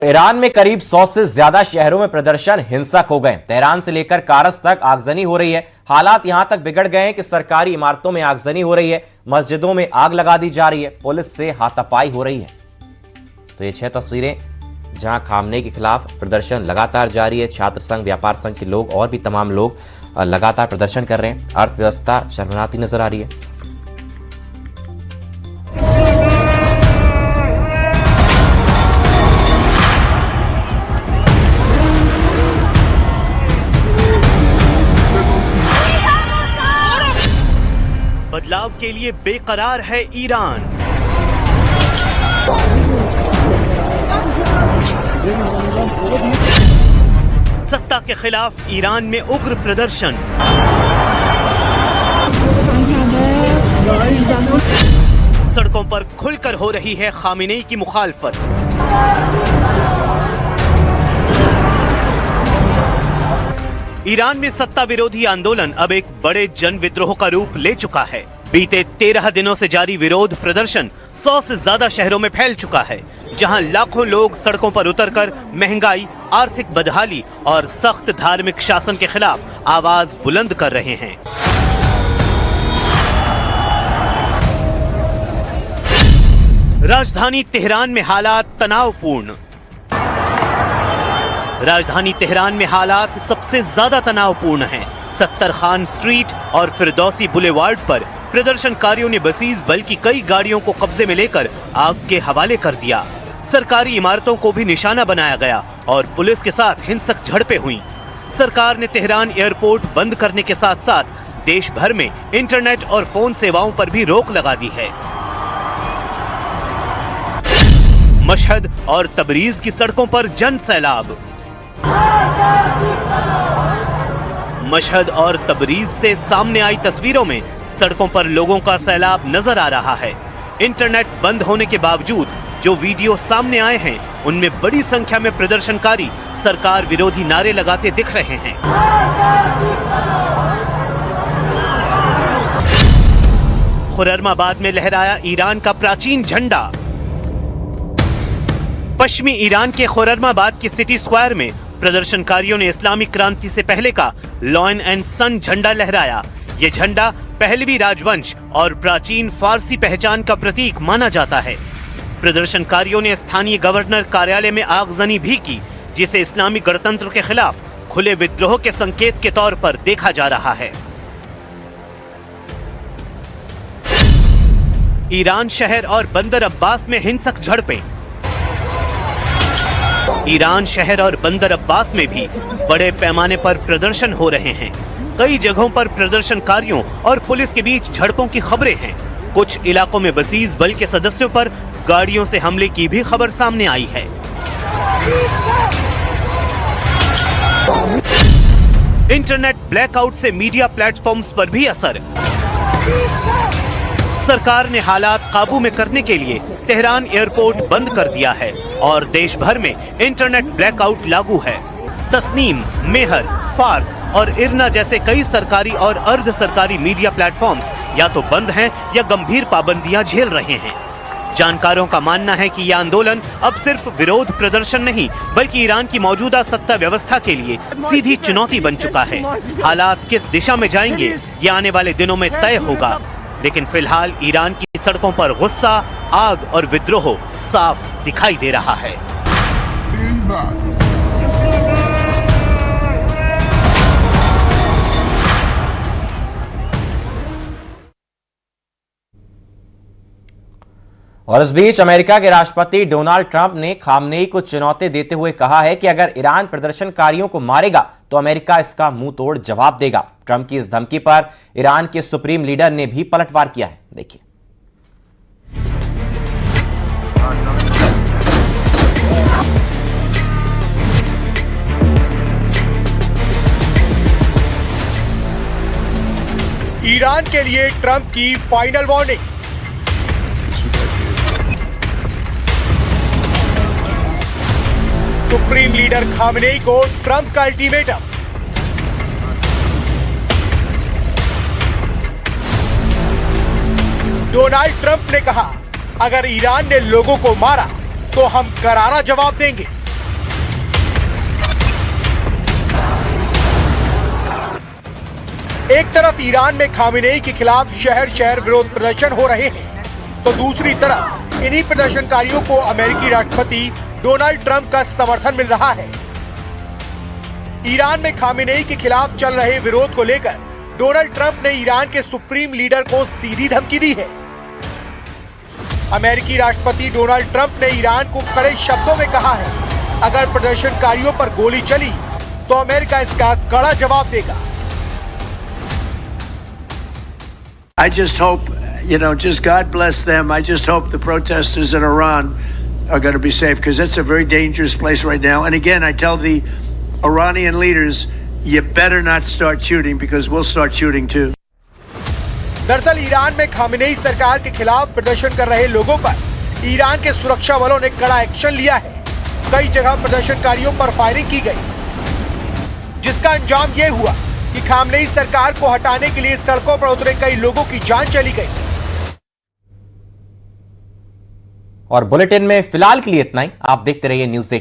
Iran में करीब 100 से ज्यादा शहरों में प्रदर्शन हिंसक हो गए। तेहरान से लेकर कारस तक आगजनी हो रही है। हालात यहां तक बिगड़ गए हैं कि सरकारी इमारतों में आगजनी हो रही है, मस्जिदों में आग लगा दी जा रही है, पुलिस से हाथापाई हो रही है। तो ये 6 तस्वीरें जहां खामनेई के खिलाफ प्रदर्शन लगातार जारी है। छात्र संघ, व्यापार संघ के लोग और भी तमाम लोग लगातार प्रदर्शन कर रहे हैं। अर्थव्यवस्था शर्मनाती नजर आ रही है। बदलाव के लिए बेकरार है ईरान। सत्ता के खिलाफ ईरान में उग्र प्रदर्शन। सड़कों पर खुलकर हो रही है खामेनेई की मुखालफत। ईरान में सत्ता विरोधी आंदोलन अब एक बड़े जन विद्रोह का रूप ले चुका है। बीते 13 दिनों से जारी विरोध प्रदर्शन 100 से ज्यादा शहरों में फैल चुका है, जहां लाखों लोग सड़कों पर उतरकर महंगाई, आर्थिक बदहाली और सख्त धार्मिक शासन के खिलाफ आवाज बुलंद कर रहे हैं। राजधानी तेहरान में हालात तनावपूर्ण। राजधानी तेहरान में हालात सबसे ज्यादा तनावपूर्ण हैं। सत्तर खान स्ट्रीट और फिरदौसी बुलेवार्ड पर प्रदर्शनकारियों ने बसीज बल की कई गाड़ियों को कब्जे में लेकर आग के हवाले कर दिया। सरकारी इमारतों को भी निशाना बनाया गया और पुलिस के साथ हिंसक झड़पें हुई। सरकार ने तेहरान एयरपोर्ट बंद करने के साथ साथ देश भर में इंटरनेट और फोन सेवाओं पर भी रोक लगा दी है। मशहद और तबरीज की सड़कों पर जन सैलाब। मशहद और तबरीज से सामने आई तस्वीरों में सड़कों पर लोगों का सैलाब नजर आ रहा है। इंटरनेट बंद होने के बावजूद जो वीडियो सामने आए हैं, उनमें बड़ी संख्या में प्रदर्शनकारी सरकार विरोधी नारे लगाते दिख रहे हैं। खुररमाबाद में लहराया ईरान का प्राचीन झंडा। पश्चिमी ईरान के खुररमाबाद के सिटी स्क्वायर में प्रदर्शनकारियों ने इस्लामिक क्रांति से पहले का लॉयन एंड सन झंडा लहराया। ये झंडा पहलवी राजवंश और प्राचीन फारसी पहचान का प्रतीक माना जाता है। प्रदर्शनकारियों ने स्थानीय गवर्नर कार्यालय में आगजनी भी की, जिसे इस्लामी गणतंत्र के खिलाफ खुले विद्रोह के संकेत के तौर पर देखा जा रहा है। ईरान शहर और बंदर अब्बास में हिंसक झड़पें। ईरान शहर और बंदर अब्बास में भी बड़े पैमाने पर प्रदर्शन हो रहे हैं। कई जगहों पर प्रदर्शनकारियों और पुलिस के बीच झड़पों की खबरें हैं। कुछ इलाकों में बसीज बल के सदस्यों पर गाड़ियों से हमले की भी खबर सामने आई है। इंटरनेट ब्लैकआउट से मीडिया प्लेटफॉर्म्स पर भी असर। सरकार ने हालात काबू में करने के लिए तेहरान एयरपोर्ट बंद कर दिया है और देश भर में इंटरनेट ब्लैकआउट लागू है। तस्नीम, मेहर, फार्स और इरना जैसे कई सरकारी और अर्ध सरकारी मीडिया प्लेटफॉर्म्स या तो बंद हैं या गंभीर पाबंदियां झेल रहे हैं। जानकारों का मानना है कि यह आंदोलन अब सिर्फ विरोध प्रदर्शन नहीं, बल्कि ईरान की मौजूदा सत्ता व्यवस्था के लिए सीधी चुनौती बन चुका है। हालात किस दिशा में जाएंगे, ये आने वाले दिनों में तय होगा, लेकिन फिलहाल ईरान की सड़कों पर गुस्सा, आग और विद्रोह साफ दिखाई दे रहा है। और इस बीच अमेरिका के राष्ट्रपति डोनाल्ड ट्रंप ने खामनेई को चुनौती देते हुए कहा है कि अगर ईरान प्रदर्शनकारियों को मारेगा तो अमेरिका इसका मुंह तोड़ जवाब देगा। ट्रंप की इस धमकी पर ईरान के सुप्रीम लीडर ने भी पलटवार किया है। देखिए। ईरान के लिए ट्रंप की final warning. Supreme leader Khamenei को ट्रंप का अल्टीमेटम। डोनाल्ड ट्रंप ने कहा, अगर ईरान ने लोगों को मारा तो हम करारा जवाब देंगे। एक तरफ ईरान में खामेनेई के खिलाफ शहर शहर विरोध प्रदर्शन हो रहे हैं, तो दूसरी तरफ इन्हीं प्रदर्शनकारियों को अमेरिकी राष्ट्रपति डोनाल्ड ट्रंप का समर्थन मिल रहा है। ईरान में खामेनेई के खिलाफ चल रहे विरोध को लेकर डोनाल्ड ट्रंप ने ईरान के सुप्रीम लीडर को सीधी धमकी दी है। अमेरिकी राष्ट्रपति डोनाल्ड ट्रंप ने ईरान को कड़े शब्दों में कहा है, अगर प्रदर्शनकारियों पर गोली चली तो अमेरिका इसका कड़ा जवाब देगा। I just hope, just God bless them. I just hope the protesters in Iran are going to be safe, because it's a very dangerous place right now. And again, I tell the Iranian leaders, you better not start shooting, because we'll start shooting too. दरअसल Iran में Khamenei सरकार के खिलाफ प्रदर्शन कर रहे लोगों पर ईरान के सुरक्षा बलों ने कड़ा एक्शन लिया है। कई जगह प्रदर्शनकारियों पर फायरिंग की गई, जिसका अंजाम ये हुआ कि खामेनेई सरकार को हटाने के लिए सड़कों पर उतरे कई लोगों की जान चली गई। और बुलेटिन में फिलहाल के लिए इतना ही। आप देखते रहिए न्यूज़ 8।